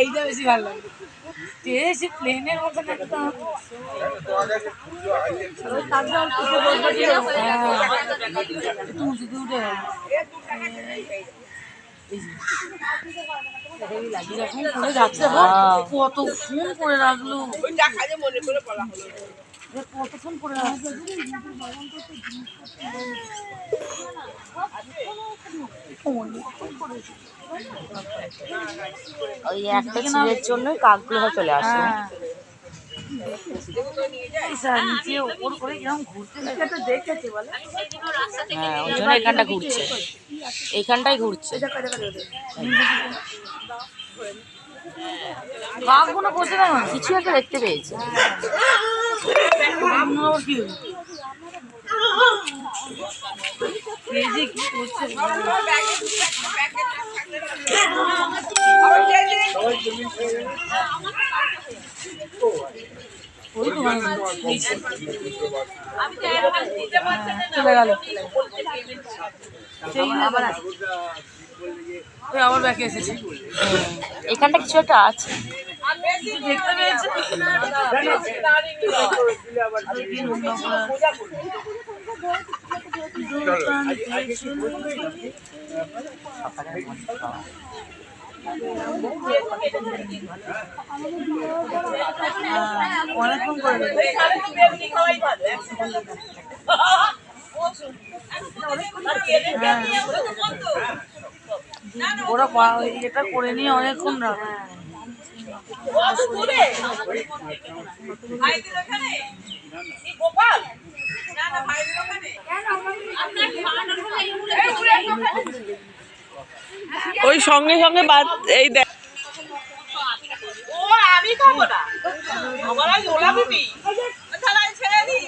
এইটা বেশি ভালো লাগে প্লেনের মতো একদম কতক্ষণ করে রাখলো কতক্ষণ করে রাখলো ওই একটা ছিলের জন্যই কাকগুলো চলে আসে। হ্যাঁ ওই জন্য এখানটা ঘুরছে, এইখানটাই ঘুরছে। কাকগুলো বসে না কিছু একটা দেখতে পেয়েছে। চলে গেল আবার ব্যাকে এসেছি। এখানটা কিছু একটা আছে দেখতে পেয়েছি। অনেকক্ষণ করে ওরা এটা করে নিয়ে অনেকক্ষণ রাখ। ওই সঙ্গে সঙ্গে এই দেখ আমি খাবো না আমার আজ ওলা বিবি ছেড়ে দিই।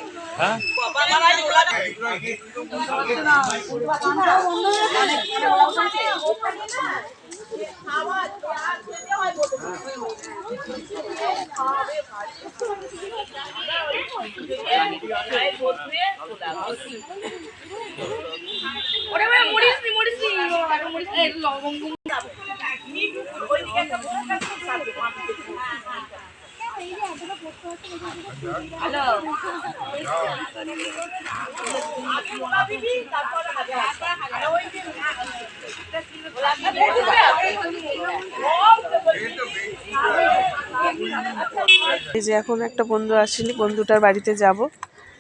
এই যে এখন একটা বন্ধু আসেনি, বন্ধুটার বাড়িতে যাব।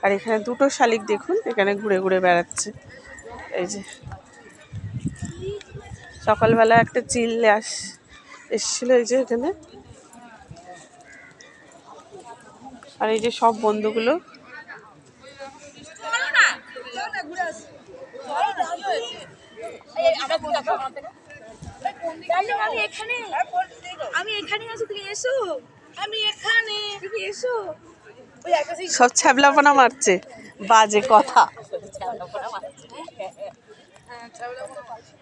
আর এখানে দুটো শালিক দেখুন এখানে ঘুরে ঘুরে বেড়াচ্ছে। এই যে সকালবেলা একটা চিল এসেছিল এই যে এখানে। আর এই যে সব বন্ধুগুলো সব ছ্যাবলাপনা মারছে, বাজে কথা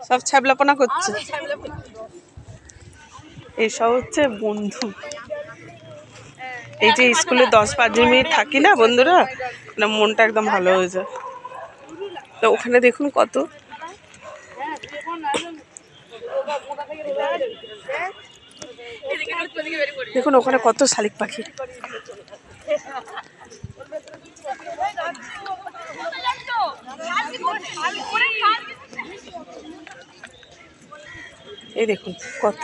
সব ছ্যাবলাপনা করছে। এইসব হচ্ছে বন্ধু। এই যে স্কুলে 10-15 মিনিট থাকি না বন্ধুরা, মনটা একদম ভালো হয়ে যায়। তো ওখানে দেখুন কত, দেখুন ওখানে কত শালিক পাখি। এই দেখুন কত,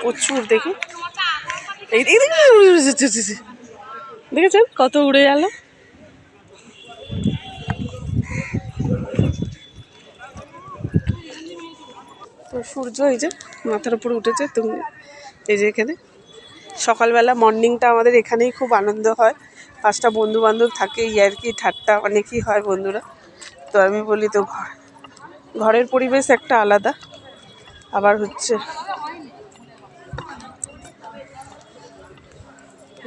প্রচুর দেখুন। এই দেখেছেন কত উড়ে গেল। তো সূর্য এই যে মাথার উপরে উঠেছে। তুমি এই যে এখানে সকালবেলা মর্নিংটা আমাদের এখানেই খুব আনন্দ হয়। 5টা বন্ধু বান্ধব থাকে, ইয়ার্কি ঠাট্টা অনেকই হয় বন্ধুরা। তো আমি বলি তো ঘরের পরিবেশ একটা আলাদা। আবার হচ্ছে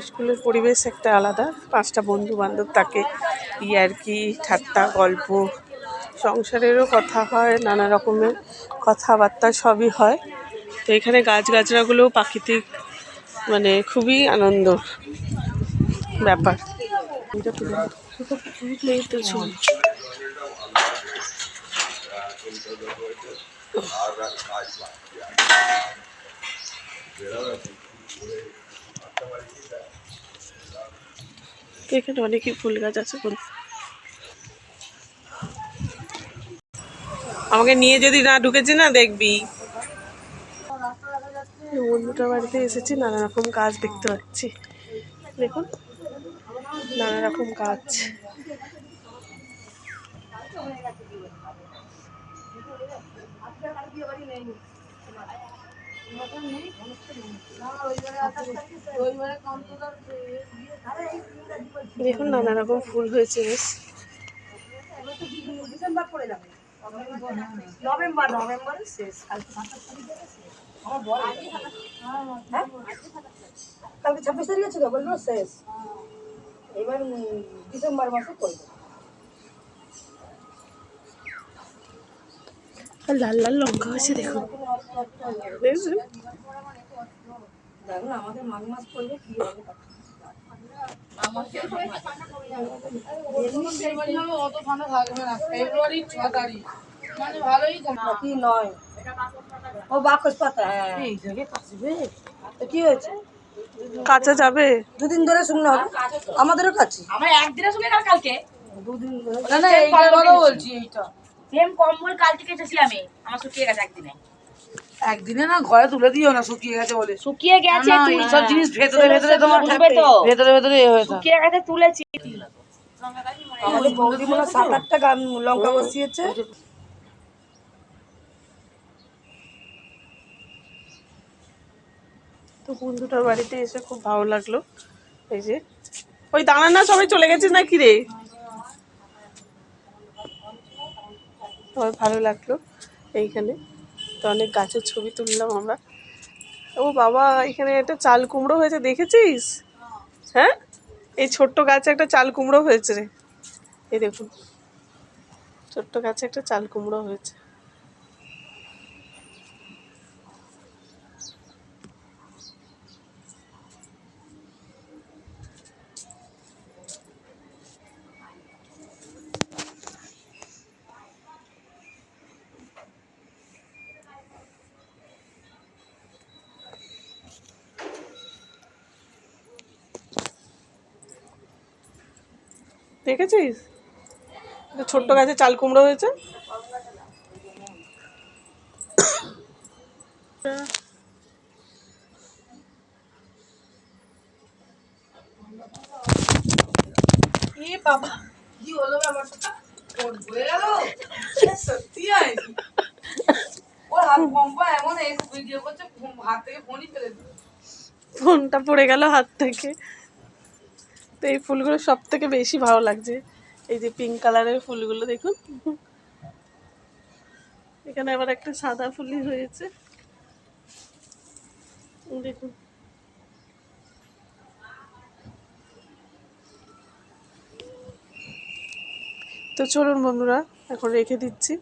স্কুলের পরিবেশ একটা আলাদা। 5টা বন্ধু বান্ধব থাকে, ইয়ার্কি ঠাট্টা গল্প, সংসারেরও কথা হয়, নানা রকমের কথাবার্তা সবই হয়। তো এখানে গাছগাছড়াগুলো প্রাকৃতিক মানে খুবই আনন্দ ব্যাপার। এখানে অনেকই ফুল গাছ আছে। আমাকে নিয়ে যদি না ঢুকেছি না দেখবি। বন্ধুটার বাড়িতে এসেছি, নানা রকম গাছ দেখতে পাচ্ছি। দেখুন নানা রকম গাছ। দেখুন নানা রকম ফুল হয়েছে বেশ। নভেম্বরের শেষ, কালকে 26 তারিখ আছে তো, বললো শেষ। এবার ডিসেম্বর মাসে করবো। লাল লাল লঙ্কা হয়েছে দেখুন, দেখুন আমাদের মাঘ মাস করলে কি হবে। অত ঠান্ডা থাকবে না, ফেব্রুয়ারি 6 তারিখ মানে ভালোই কি নয়। ও বাকস পাতা, হ্যাঁ এই জায়গায় কাশবে তো কি হয়েছে, কাঁচা যাবে। দুদিন ধরে শুকনো হবে, আমাদেরও কাছে। আমার একদিনে শুনে না, কালকে দুদিন ধরে। না না এইটা কথা বলছি, এইটা সেম কম্বল কালকে কেটেছি আমি, আমার শুকিয়ে গেছে একদিনে। একদিনে না ঘরে তুলে দিও না, শুকিয়ে গেছে বলে। শুকিয়ে গেছে, এই সব জিনিস ভেতরে ভেতরে তোমার ভেতরে ভেতরে হয়ে থাকে। শুকিয়ে গেছে তুলেছি। আমাদের বৌদি মনে 7-8টা গান লঙ্কা বসিয়েছে। তো বন্ধুটার বাড়িতে এসে খুব ভালো লাগলো। এই যে ওই দাঁড়া না, সবাই চলে গেছে না কি রে। আমার ভালো লাগলো এইখানে। তো অনেক গাছের ছবি তুললাম আমরা। ও বাবা, এখানে একটা চাল কুমড়ো হয়েছে, দেখেছিস? হ্যাঁ, এই ছোট্ট গাছে একটা চাল কুমড়ো হয়েছে রে। এই দেখুন ছোট্ট গাছে একটা চাল কুমড়ো হয়েছে। দেখেছিস ছোট্ট গাছে চাল কুমড়ো হয়েছে। বাবা কি হলো ব্যাপারটা, ওর ঘুরে গেল সত্যি। ওর হাত পম্পা এমন ভিডিও করছে, হাত থেকে ফোনই ফেলে দিল। ফোনটা পড়ে গেল হাত থেকে। তো এই ফুলগুলো সব থেকে বেশি ভালো লাগছে। এই যে পিঙ্ক কালারের ফুলগুলো দেখুন, এখানে আবার একটা সাদা ফুলই হয়েছে দেখুন। তো চলুন বন্ধুরা, এখন রেখে দিচ্ছি।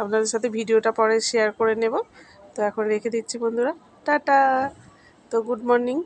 আপনাদের সাথে ভিডিওটা পরে শেয়ার করে নেব। তো এখন রেখে দিচ্ছি বন্ধুরা, টাটা। তো গুড মর্নিং।